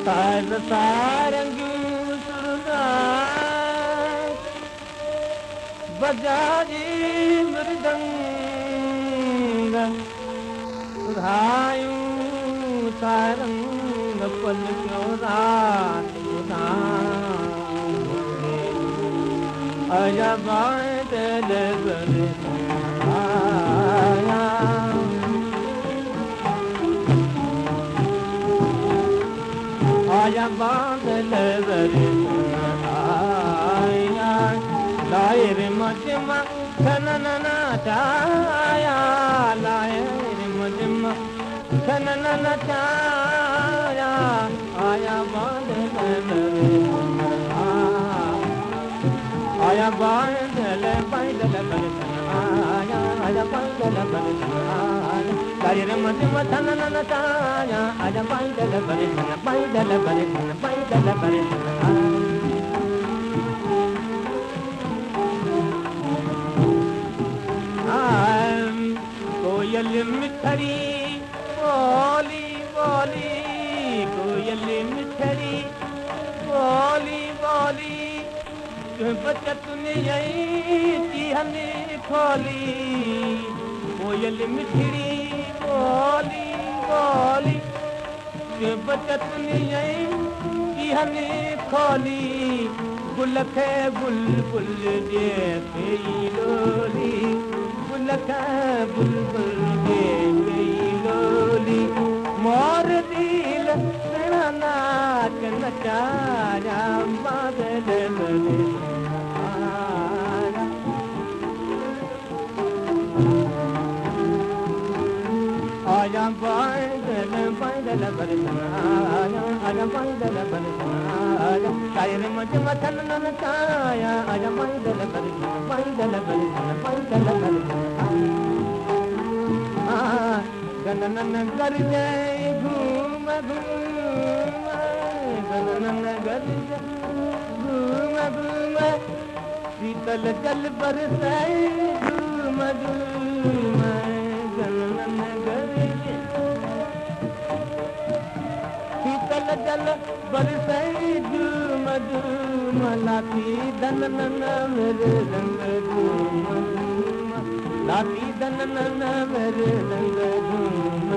तार सारंग सुरदा बजाजी मृदंग सुधायूं सारंग पल क्यों रात आया बादल बरसाया आया बादल बरसाया लायर मजमा खनना छाया लायर मजमा खनना छाया आया बादल आया बादल बादल बरसाया आया बादल बरसाया लायर मजमा खनना छाया आया बादल बरसाया बादल बरसाया बादल बरसाया कोयल मिठरी बोली बोली कोयल मिठरी बोली बोली बचत ने यही हने खोली कोयल मिठरी बोली बोली बचत ने यही हने खोली गुल खे बुलबुल जैसे लोली लखा बुलबुल के गई लोली मोर दिल तेरा नाच नचाया बादल बरसाया आया बादल बादल बरसाया आया बादल बरसाया शायर मजमा खनना नचाया आया बादल बरसाया बादल बरसाया बादल बरसाया गणन कर जाए घूम घूम गणन कर घूम घूम शीतल जल बरसाए घूम घूम गणन कर शीतल जल बरसाए घूम घूम लाती दनन मेरे रंग घूम लाती दनन मेरे रंग घूम